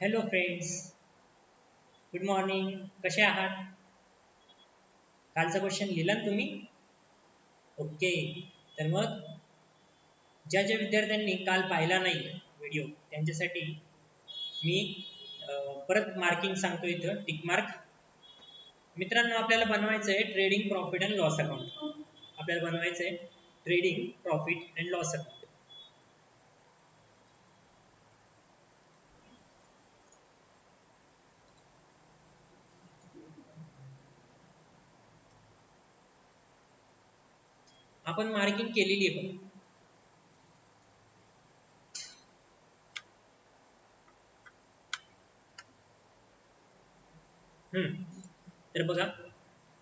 Hello friends, good morning. कसे आहात? कालचा क्वेश्चन लिहिला ना तुम्ही? ओके. तर मग ज्या ज्या विद्यार्थ्यांनी काल पाहिला नाही व्हिडिओ त्यांच्यासाठी मी परत मार्किंग सांगतो. इथं टिक मार्क. मित्रांनो, आपल्याला बनवायचं आहे trading profit and loss account. आपल्याला बनवायचं आहे trading profit and loss account. आपण मार्किंग केलेली आहे पण. तर बघा,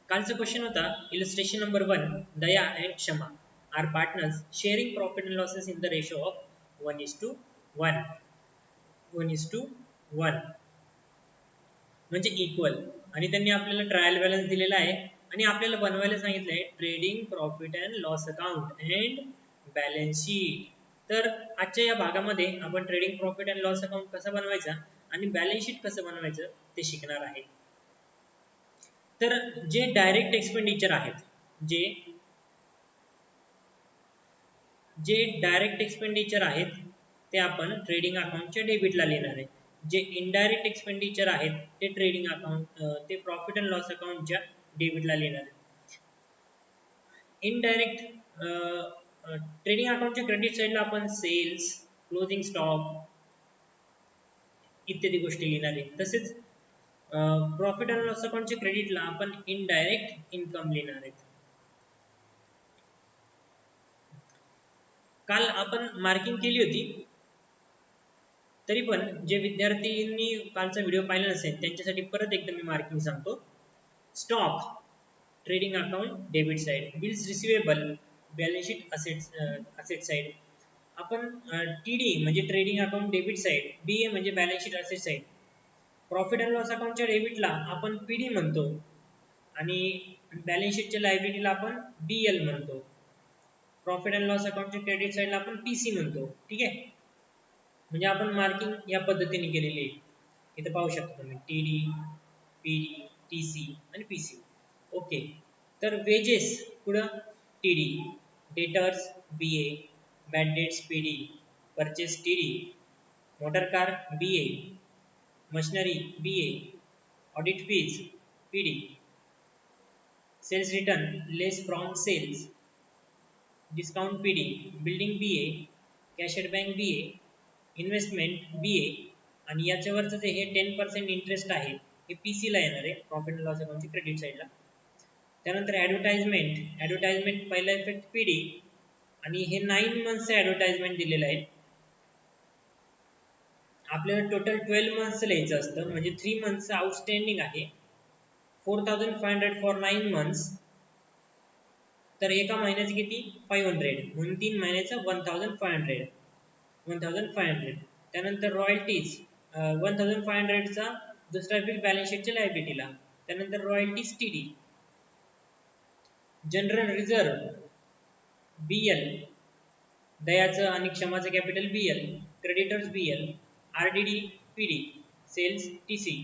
कालचा क्वेश्चन होता illustration number 1. Daya and Kshama are partners sharing profit and losses in the ratio of 1:1. 1:1 म्हणजे इक्वल. आणि त्यांनी आपल्याला ट्रायल बॅलन्स दिलेला आहे आणि आपल्याला बनवायला सांगितलं आहे trading profit and loss account and balance sheet. तर आजच्या या भागामध्ये आपण trading profit and loss account कसा बनवायचा आणि बॅलन्स शीट कसं बनवायचं ते शिकणार आहे. तर जे डायरेक्ट एक्सपेंडिचर आहेत, जे डायरेक्ट एक्सपेंडिचर आहेत ते आपण ट्रेडिंग अकाउंटच्या डेबिटला लिहिणार आहे. जे इनडायरेक्ट एक्सपेंडिचर आहेत ते ट्रेडिंग अकाउंट ते प्रॉफिट अँड लॉस अकाउंटच्या डेबिटला लिहिणार आहे. इनडायरेक्ट ट्रेडिंग अकाउंटच्या क्रेडिट साईडला आपण सेल्स, क्लोजिंग स्टॉक इत्यादी गोष्टी लिहिणार आहे. तसेच प्रॉफिट अँड लॉस अकाउंटच्या क्रेडिटला आपण इनडायरेक्ट इन्कम लिहिणार आहेत. काल आपण मार्किंग केली होती, तरी पण जे विद्यार्थ्यांनी कालचा व्हिडिओ पाहिला नसेल त्यांच्यासाठी परत एकदा मी मार्किंग सांगतो. Stock trading account debit side, bills receivable balance sheet asset side. आपण टीडी म्हणजे trading account debit side, BA म्हणजे balance sheet asset side. Profit and loss अकाउंटच्या डेबिटला आपण पीडी म्हणतो आणि बॅलन्स शीटच्या लायबिलिटीला आपण बीएल म्हणतो. प्रॉफिट अँड लॉस अकाउंटच्या क्रेडिट साइडला आपण पीसी म्हणतो. ठीक आहे, म्हणजे आपण मार्किंग या पद्धतीने केलेली आहे. इथे पाहू शकता तुम्ही टीडी, पीडी, टीसी आणि पीसी. ओके. तर वेजेस पुढं TD, debtors BA, bad debts PD, purchase TD, motor car BA, machinery BA, audit fees PD, sales return less from sales discount PD, building BA, cash at bank BA, investment BA आणि याच्यावरचं जे हे 10% interest आहे हे PC ला येणार आहे profit and loss अकाउंटच्या credit साईडला. त्यानंतर ॲडव्हर्टाइजमेंट पहिला इफेक्ट पीडी आणि हे 9 मंथचं ॲडव्हर्टाइजमेंट दिलेलं आहे. आपल्याला टोटल 12 मंथचं लिहायचं असतं, म्हणजे 3 मंथचं आउटस्टँडिंग आहे 4500 फॉर 9 मंथ्स. तर एका महिन्याचं किती 500 म्हणून 3 महिन्याचं 1500. त्यानंतर रॉयल्टीज 1500 चा दुसरा बिल बॅलन्स शीटच्या लायबिलिटीला. त्यानंतर royalties TD, general reserve BL, दयाचं आणि क्षमाचं capital BL, creditors BL, RDD PD, sales TC,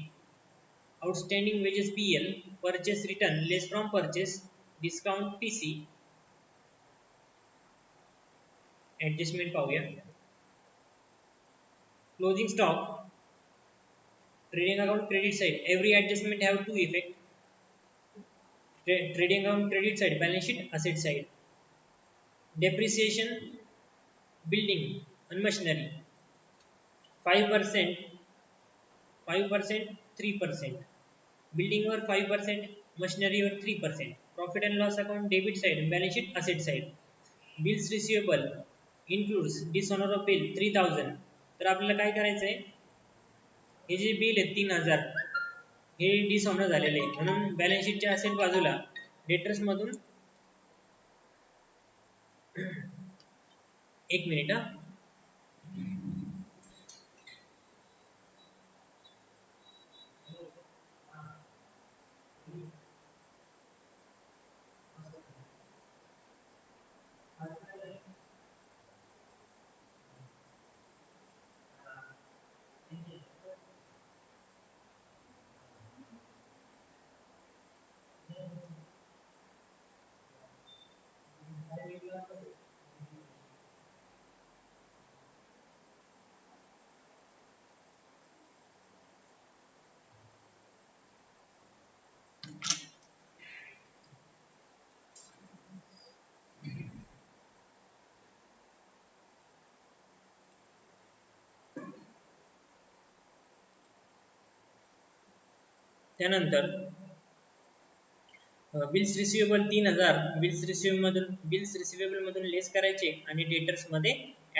outstanding wages BL, purchase return less from purchase discount TC. Adjustment पाहूया. Closing stock trading account credit side, every adjustment have to effect. Trading account credit side balance sheet asset side. Depreciation building आणि machinery 5%, 3%, बिल्डिंगवर 5%, मशिनरीवर 3%. Profit and loss account debit side balance sheet asset side. Bills receivable includes dishonour of bill 3000. तर आपल्याला काय करायचं आहे, हे जे बिल आहे 3000 हे डिसऑनर झालेले आहे, म्हणून बॅलन्स शीटच्या असेट बाजूला डेटर्स मधून 1 मिनिट त्यानंतर बिल्स रिसिवेबल 3000 बिल्स रिसिवेबल मधून लेस करायचे आणि डेटर्स मध्ये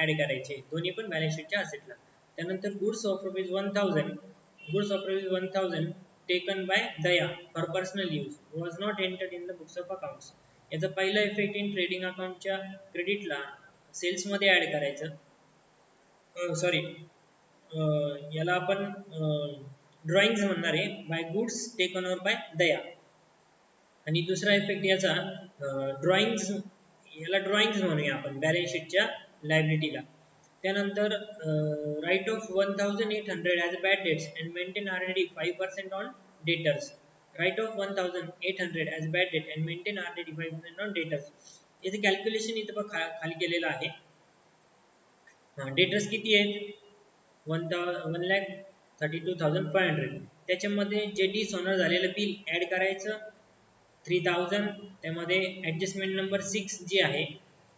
ऍड करायचे, दोन्ही पण बॅलन्स शीटच्या असेटला. त्यानंतर goods of rupees 1000 taken by Daya for personal use was not entered in the books of accounts. याचा पहिला इफेक्ट इन ट्रेडिंग अकाउंटच्या क्रेडिटला सेल्स मध्ये ऍड करायचं. सॉरी, याला आपण ड्रॉइंग्स म्हणणार आहे, by goods taken over by Daya. आणि दुसरा इफेक्ट याचा ड्रॉइंग्स, याला ड्रॉइंग्स म्हणूया आपण बॅलन्स शीटच्या लायबिलिटीला. त्यानंतर write off 1800 as bad debts and maintain RDD 5% on debtors. Write off 1800 as bad debt and maintain RDD 5% on debtors. याचं कॅल्क्युलेशन इथं बघ खाली केलेलं आहे. डेटर्स किती आहेत? 1,32,500. त्याच्यामध्ये जे डिसऑनर झालेलं बिल ऍड करायचं 3000. त्यामध्ये ॲडजस्टमेंट नंबर 6 जी आहे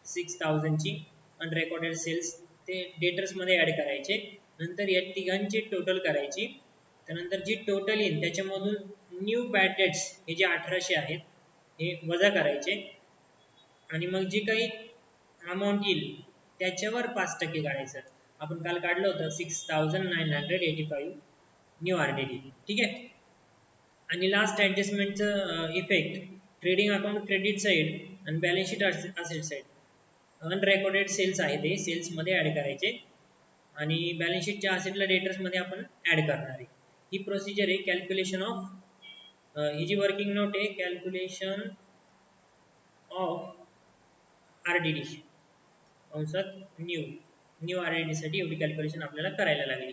6000 ची अनरेकॉर्डेड सेल्स ते डेटर्स मध्ये ऍड करायचे. नंतर या तिघांची टोटल करायची. त्यानंतर जी टोटल येईल त्याच्यामधून न्यू बॅड डेट्स हे जे 1800 आहेत हे वजा करायचे. आणि मग जे काही अमाऊंट येईल त्याच्यावर 5% काढायचं. आपण काल काढलं होतं 6985 न्यू RDD. ठीक आहे. आणि लास्ट ॲडजस्टमेंटचं effect trading account credit side आणि balance sheet asset side. Unrecorded sales आहे ते सेल्समध्ये ॲड करायचे आणि बॅलन्स शीटच्या असेटला डेटर्समध्ये आपण ॲड करणार आहे. ही प्रोसिजर आहे कॅल्क्युलेशन ऑफ, ही जी वर्किंग नोट आहे कॅल्क्युलेशन ऑफ RDD कंसात न्यू RDD साठी एवढी कॅल्क्युलेशन आपल्याला करायला लागली.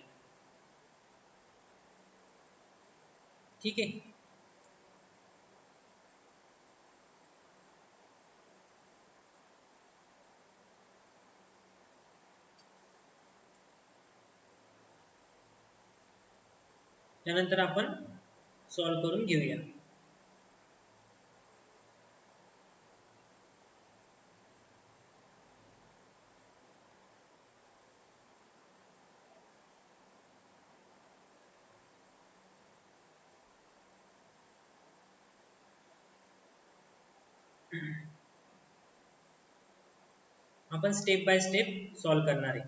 ठीक आहे. त्यानंतर आपण सॉल्व करून घेऊया. आपण स्टेप बाय स्टेप सॉल्व करणार आहे.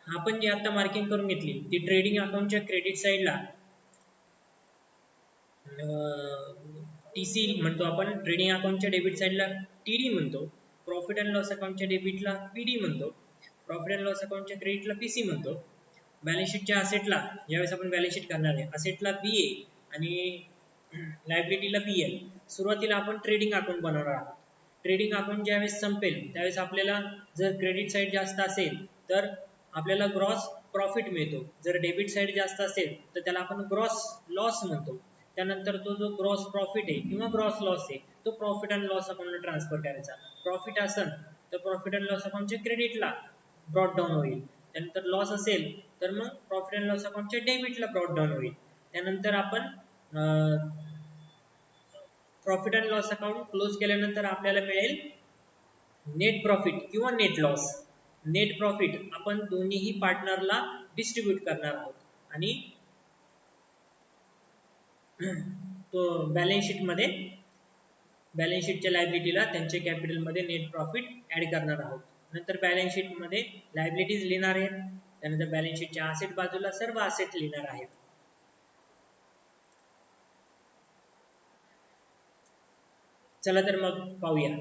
आपण जी आता मार्किंग करून घेतली ती ट्रेडिंग अकाउंटच्या क्रेडिट साईडला TC म्हणतो आपण. ट्रेडिंग अकाउंटच्या डेबिट साईडला TD म्हणतो. प्रॉफिट अँड लॉस अकाउंटच्या डेबिटला PD म्हणतो. प्रॉफिट अँड लॉस अकाउंटच्या क्रेडिटला PC म्हणतो. बॅलन्स शीटच्या असेटला ज्यावेळेस आपण बॅलन्स शीट करणार आहे असेटला BA आणि लायबिलिटीला BL. सुरुवातीला आपण ट्रेडिंग अकाउंट बनवणार आहोत. ट्रेडिंग अकाउंट ज्यावेळेस संपेल त्यावेळेस आपल्याला जर क्रेडिट साईड जास्त असेल तर आपल्याला ग्रॉस प्रॉफिट मिळतो. जर डेबिट साईड जास्त असेल तर त्याला आपण ग्रॉस लॉस म्हणतो. त्यानंतर तो जो ग्रॉस प्रॉफिट आहे किंवा ग्रॉस लॉस आहे तो प्रॉफिट अँड लॉस अकाउंटला ट्रान्सफर करायचा. प्रॉफिट असेल तर प्रॉफिट अँड लॉस अकाउंटच्या क्रेडिटला ब्रॉट डाऊन होईल. त्यानंतर लॉस असेल तर मग प्रॉफिट अँड लॉस अकाउंटच्या डेबिटला ब्रॉट डाऊन होईल. त्यानंतर आपण profit and loss account close केल्यानंतर आपल्याला मिळेल नेट प्रॉफिट किंवा नेट लॉस. नेट प्रॉफिट आपण दोन्हीही पार्टनरला डिस्ट्रीब्यूट करणार आहोत आणि तो बॅलन्स शीटच्या लायबिलिटीला त्यांच्या कॅपिटलमध्ये नेट प्रॉफिट ऍड करणार आहोत. नंतर बॅलन्स शीटमध्ये लायबिलिटीज लिहिणार आहेत. त्यानंतर बॅलन्स शीटच्या असेट बाजूला सर्व असेट लिहिणार आहेत. चला तर मग पाहूया.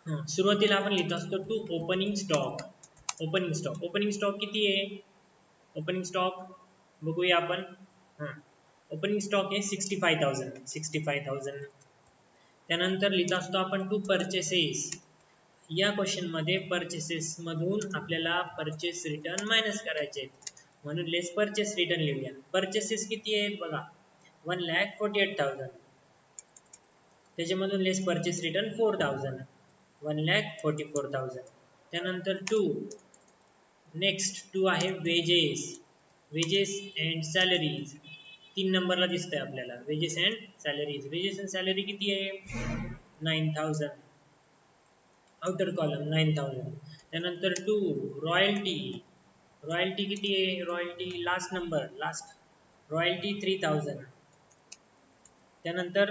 सुरुवातीला आपण लिहित असतो to opening stock. Opening stock किती आहे? ओपनिंग स्टॉक बघूया आपण. ओपनिंग स्टॉक आहे 65,000. त्यानंतर लिहित असतो आपण टू परचेसेस. या क्वेश्चन मध्ये परचेसेस मधून आपल्याला परचेस रिटर्न मायनस करायचे आहेत, म्हणून लेस परचेस रिटर्न लिहूया. परचेसेस किती आहेत बघा, 1,48,000. त्याच्यामधून लेस परचेस रिटर्न 4,000, 1,44,000. त्यानंतर टू नेक्स्ट टू आहे वेजेस अँड सॅलरीज. 3 नंबरला दिसतंय आपल्याला wedges and salaries. Wedges and salary किती आहे? 9,000. Outer column 9,000. त्यानंतर टू रॉयल्टी किती आहे? Royalty last royalty 3,000. त्यानंतर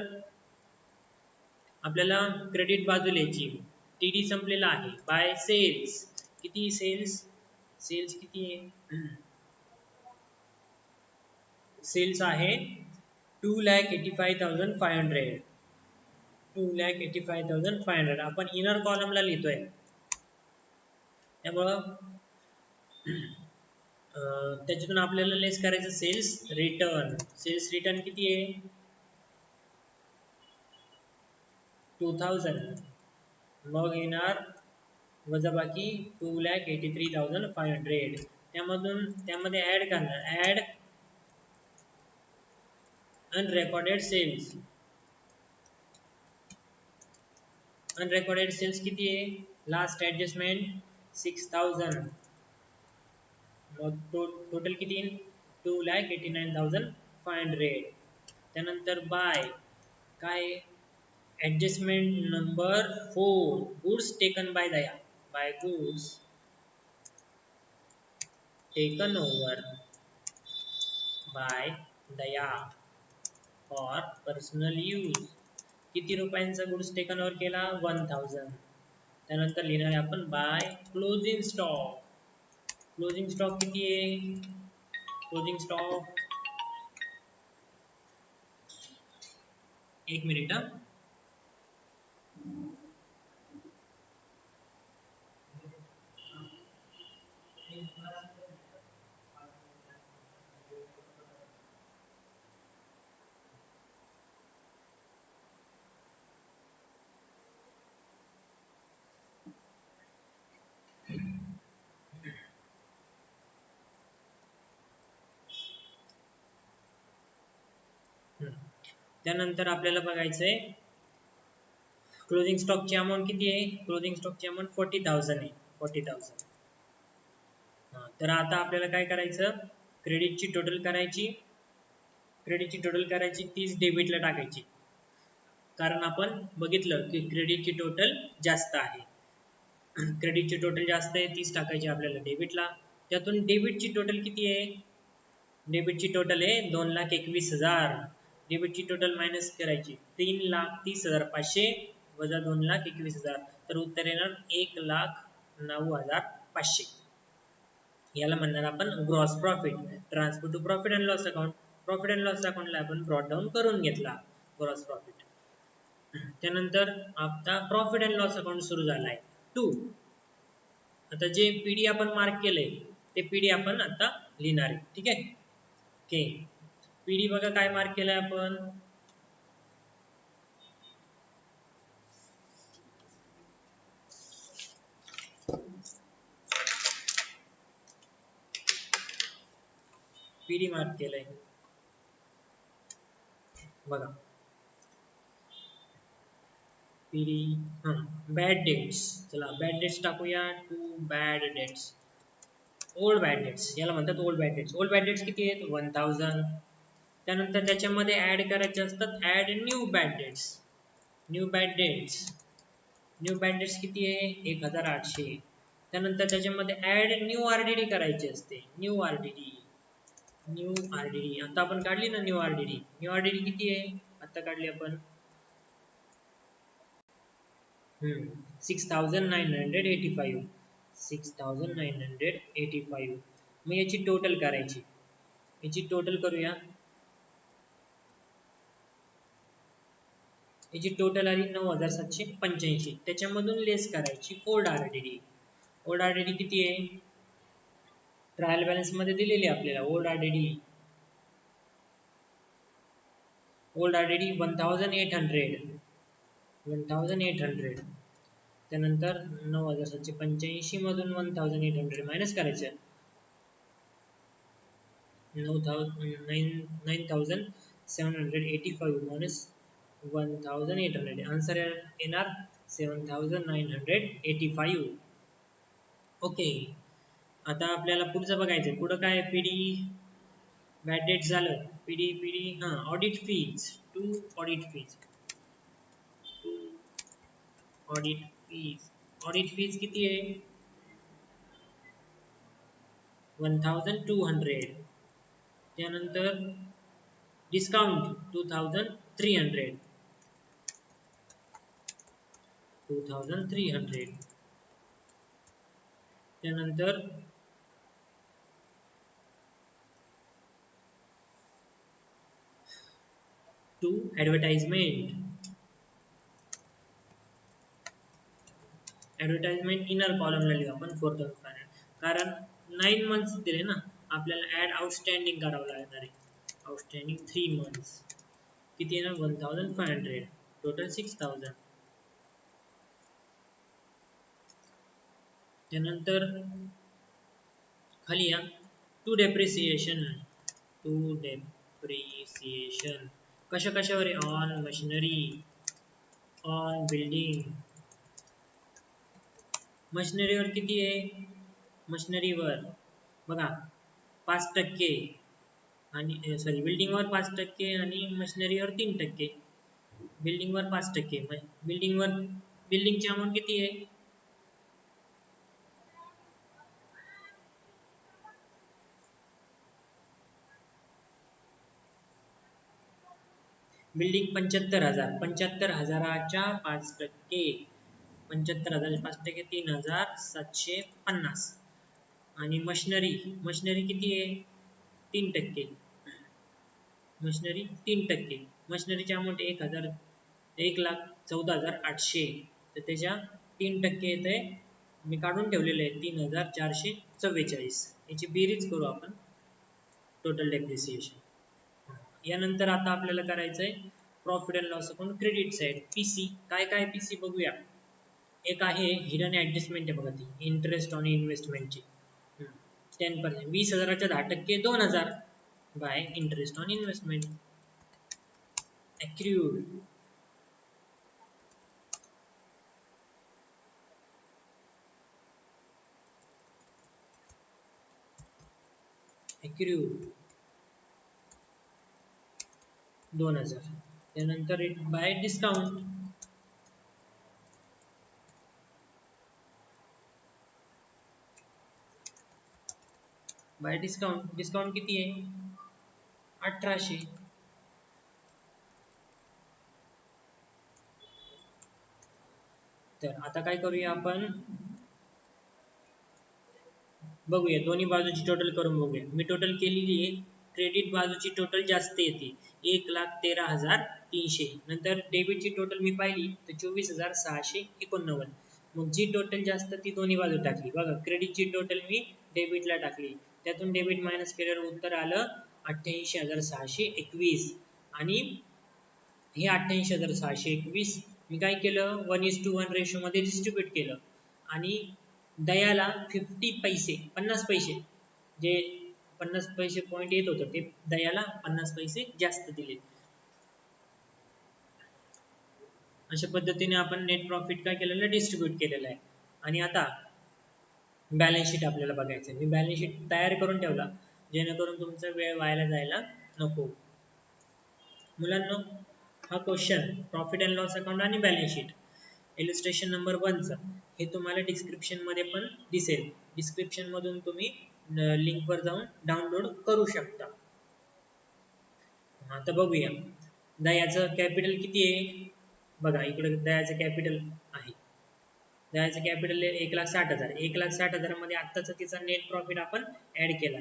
आपल्याला क्रेडिट बाजू लिहायची. टीडी संपलेला आहे. बाय सेल्स किती? सेल्स किती आहे? सेल्स आहे 2,85,500. 2,85,500 आपण इनर कॉलमला लिहितोय, त्यामुळं त्याच्यातून आपल्याला लेस करायचं सेल्स रिटर्न किती आहे? 2,000. मग येणार वजाबाकी 2,83,500. त्यामध्ये ऍड करणार, ऍड अनरेकॉर्डेड सेल्स किती आहे? Last adjustment 6,000. मग टोटल किती? 2,89,500. त्यानंतर बाय काय? Adjustment number 4, goods taken by Daya. By goods taken over by Daya for personal use. किती रुपयांचा गुड्स टेकन ओव्हर केला? 1,000. त्यानंतर लिहिणार आहे आपण by closing stock. Closing stock किती आहे? क्लोजिंग स्टॉक, एक मिनिट. त्यानंतर आपल्याला बघायचंय क्लोजिंग स्टॉकची अमाउंट किती आहे? क्लोजिंग स्टॉकची अमाउंट 40,000 आहे. 40,000. तर आता आपल्याला काय करायचं? क्रेडिटची टोटल करायची, तीच डेबिटला टाकायची, कारण आपण बघितलं की क्रेडिटची टोटल जास्त आहे. क्रेडिटची टोटल जास्त आहे, 30 टाकायची आपल्याला डेबिटला. त्यातून डेबिटची टोटल किती आहे? डेबिटची टोटल आहे 2,21,000. डेबिटची टोटल मायनस करायची, 3,30,500 वजा 2,21,000. तर उत्तर येणार 1,09,500. याला म्हणणार आपण gross profit. Transfer to profit and loss account. Profit and loss अकाउंटला आपण ब्रॉट डाऊन करून घेतला ग्रॉस प्रॉफिट. त्यानंतर आता प्रॉफिट अँड लॉस अकाउंट सुरू झालाय 2. आता जे पीडी आपण मार्क केलंय ते पीडी आपण आता लिहिणार आहे. ठीक आहे. ओके, पीडी बघा काय मार्क केलंय आपण. पीडी मार्क केलंय बघा. PD bad debts. चला बॅड डेट्स टाकूया. To bad debts, old bad debts याला म्हणतात. Old bad debts. Old bad debts किती आहेत? 1,000. त्यानंतर त्याच्यामध्ये ऍड करायचे असतात, add new bad debts. New bad debts किती आहे? 1,800. त्यानंतर त्याच्यामध्ये ऍड न्यू आरडीडी करायची असते. न्यू आरडीडी आता आपण काढली ना न्यू आरडीडी किती आहे? आता काढली आपण 6,985. 6,985. मग याची टोटल करायची. याची टोटल करूया. याची टोटल आली 9785. त्याच्यामधून लेस करायची ओल्ड आरडीडी. ओल्ड आरडीडी किती आहे? ट्रायल बॅलन्स मध्ये दिलेली आपल्याला ओल्ड आरडीडी. Old RDD 1800. त्यानंतर 9785 मधून 1800 मायनस करायचं. 9785 मायनस 1800. आन्सर येणार 7985. ओके. आता आपल्याला पुढचं बघायचं. पुढं काय? पीडी बॅड डेट झालं. PD audit fees. To audit fees किती आहे? 1200. त्यानंतर डिस्काउंट 2300. त्यानंतर टू ॲडव्हर्टाइजमेंट इनर कॉलमला लिहू आपण 4500. कारण 9 मंथ्स दिले ना आपल्याला. ॲड आउटस्टँडिंग करावं लागणार आहे. आउटस्टँडिंग 3 मंथ्स किती आहे ना? 1500. टोटल 6000. त्यानंतर खाली या टू डेप्रिसिएशन. कशावर आहे? On machinery, on building. मशिनरीवर किती आहे? मशिनरीवर बघा 5% आणि बिल्डिंगवर 5% आणि मशिनरीवर 3%. बिल्डिंगवर 5%. बिल्डिंगची अमाऊंट किती आहे? बिल्डिंग 75,000. 75,000च्या 5%. 75,000च्या 5% 3750. आणि मशिनरी किती आहे? 3%. मशिनरीची अमाऊंट 1,14,800. तर त्याच्या 3% येते. मी काढून ठेवलेले आहे 3,444. याची बेरीज करू आपण. Total depreciation. यानंतर आता आपल्याला करायचंय profit and loss account credit side. PC काय पीसी बघूया. एक आहे हिडन ऍडजस्टमेंट आहे बघा ती. इंटरेस्ट ऑन इन्व्हेस्टमेंटची 10%. 20,000च्या 10% 2,000 by interest on investment. accrued. accrued 2,000. त्यानंतर बाय डिस्काउंट. डिस्काउंट किती आहे? 1,800. तर आता काय करूया आपण? बघूया दोन्ही बाजूची टोटल करून बघूया. मी टोटल केलेली आहे. क्रेडिट बाजूची टोटल जास्त येते 1,13,300. नंतर डेबिटची टोटल मी पाहिली तर 24,689. मग जी टोटल जास्त ती दोन्ही बाजू टाकली. बघा क्रेडिटची टोटल मी डेबिटला टाकली. त्यातून डेबिट मायनस केल्यावर उत्तर आलं 88,621. आणि हे 88,621 मी काय केलं? 1:1 रेशो मध्ये डिस्ट्रीब्यूट केलं. आणि दयाला 50 पैसे जे 50 पैसे पॉईंट येत होतं ते दयाला 50 पैसे जास्त दिले. अशा पद्धतीने आपण नेट प्रॉफिट काय केलेलं आहे? डिस्ट्रीब्यूट केलेलं आहे. आणि आता बॅलन्स शीट आपल्याला बघायचं आहे. मी बॅलन्स शीट तयार करून ठेवला जेणेकरून तुमचा वेळ वायाला जायला नको. मुलांनो हा question profit and loss account आणि बॅलन्स शीट इलस्ट्रेशन नंबर 1 हे तुम्हाला डिस्क्रिप्शन मध्ये पण दिसेल. डिस्क्रिप्शन मधून तुम्ही लिंक वर जाऊन डाउनलोड करू शकता. आता बघूया दयाचं कॅपिटल किती आहे. बघा इकडे दयाचं कॅपिटल आहे. दयाचं कॅपिटल 1,60,000. 1,60,000 मध्ये आत्ताचा तिचा नेट प्रॉफिट आपण ऍड केला.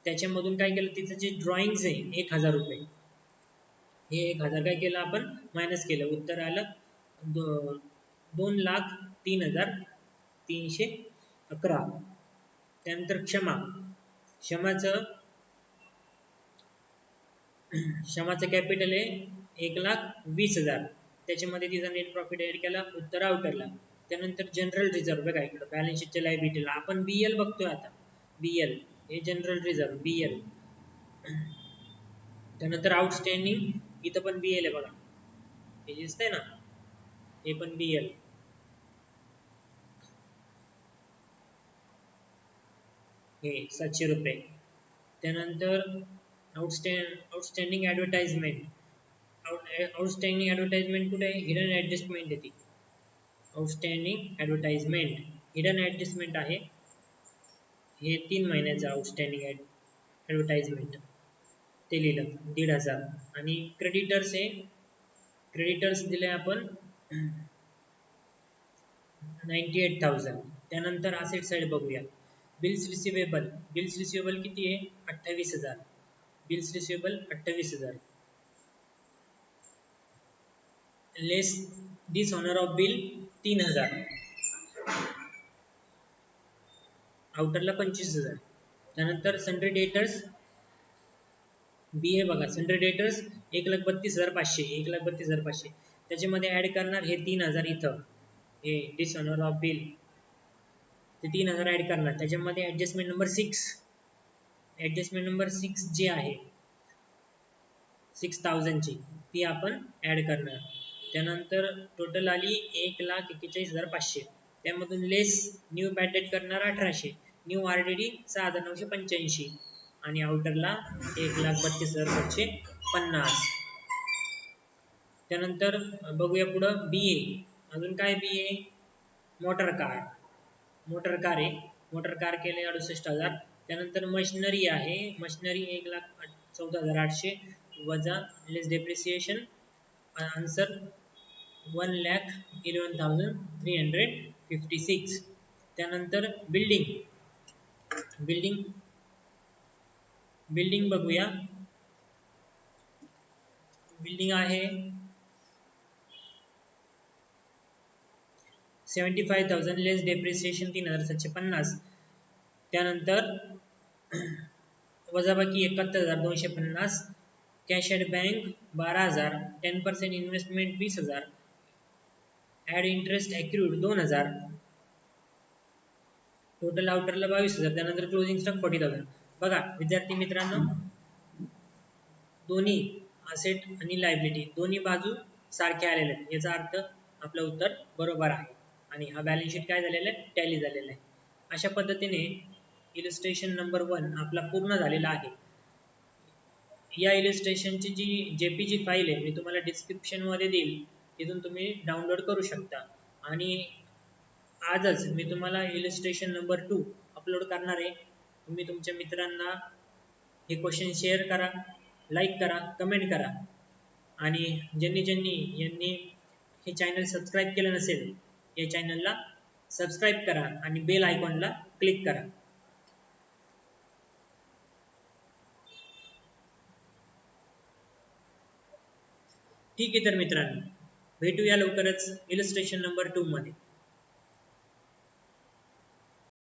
त्याच्यामधून काय केलं? तिचं जे ड्रॉइंग्स आहे 1,000 रुपये हे 1000 काय केलं आपण मायनस केलं, उत्तर आलं 2,03,311. त्यानंतर क्षमा, क्षमाचं कॅपिटल आहे 1,20,000. त्याच्यामध्ये तिचा नेट प्रॉफिट ऍड केला, उत्तर आउटरला. त्यानंतर जनरल रिझर्व्ह बघा इकडं बॅलन्स शीटच्या लायबिलिटीला आपण BL बघतोय आता, BL हे जनरल रिझर्व्ह BL. त्यानंतर आउटस्टँडिंग इथं पण BL आहे बघा, हे दिसतंय ना, हे पण BL. हे 700 रुपये. त्यानंतर आउटस्टँडिंग ॲडव्हर्टाइजमेंट, आउटस्टँडिंग ॲडव्हर्टाइजमेंट कुठे आहे, हिडन ॲडजस्टमेंट आहे ती. आउटस्टँडिंग ॲडव्हर्टाइजमेंट हिडन ॲडजस्टमेंट आहे, हे 3 महिन्याचं आउटस्टँडिंग ॲडव्हर्टाइजमेंट ते लिहिलं 1,500. आणि क्रेडिटर्स आहे, क्रेडिटर्स दिले आपण 98,000. त्यानंतर असेट साइड बघूया, बिल्स रिसिवेबल, बिल्स रिसिवेबल किती आहे 28,000, bills receivable 28,000. Less dishonour of bill 3,000, आउटरला 25,000. त्यानंतर सन्ड्री डेटर्स बी आहे बघा, सन्ड्री डेटर्स 1,32,500, 1,32,500. त्याच्यामध्ये ऍड करणार हे 3,000 इथं, हे डिसऑनर ऑफ बिल ते 3,000 ऍड करणार. त्याच्यामध्ये ऍडजस्टमेंट नंबर 6, ऍडजस्टमेंट नंबर 6 जी आहे 6,000 ची, ती आपण ऍड करणार. त्यानंतर टोटल आली 1,41,500. त्यामधून लेस न्यू बॅड डेट करणार 1,800, न्यू RDD 6,985 आणि आउटरला 1,32,550. त्यानंतर बघूया पुढं BA, अजून काय BA, motor car, motor car आहे, मोटर कार केले 68,000. त्यानंतर मशिनरी आहे, मशिनरी 1,14,800 वजा लेस डेप्रिसिएशन, आन्सर 1,11,356. त्यानंतर बिल्डिंग, बिल्डिंग बिल्डिंग बघूया, बिल्डिंग आहे 75,000 लेस डेप्रिसिएशन 3,750. त्यानंतर वजाबाकी 71,250, cash at bank 12,000, 10% investment 20,000, add interest accrued 2,000, total आउटरला 22,000. त्यानंतर क्लोजिंग स्टॉक 40,000. बघा विद्यार्थी मित्रांनो, दोन्ही असेट आणि लायबिलिटी दोन्ही बाजू सारख्या आलेल्या आहेत, याचा अर्थ आपलं उत्तर बरोबर आहे आणि हा बॅलन्स शीट काय झालेला आहे, टॅली झालेला आहे. अशा पद्धतीने इलिस्ट्रेशन नंबर 1 आपला पूर्ण झालेला आहे. या इलिस्ट्रेशनची जी JPG फाईल आहे मी तुम्हाला डिस्क्रिप्शनमध्ये देईल, तिथून तुम्ही डाउनलोड करू शकता. आणि आजच मी तुम्हाला इलिस्ट्रेशन नंबर 2 अपलोड करणार आहे. तुम्ही तुमच्या मित्रांना हे क्वेश्चन शेअर करा, लाईक करा, कमेंट करा आणि यांनी हे चॅनल सबस्क्राईब केलं नसेल, या चॅनलला सबस्क्राईब करा आणि बेल आयकॉनला क्लिक करा. ठीक आहे तर मित्रांनो, भेटूया लवकरच इलिस्ट्रेशन नंबर 2 मध्ये.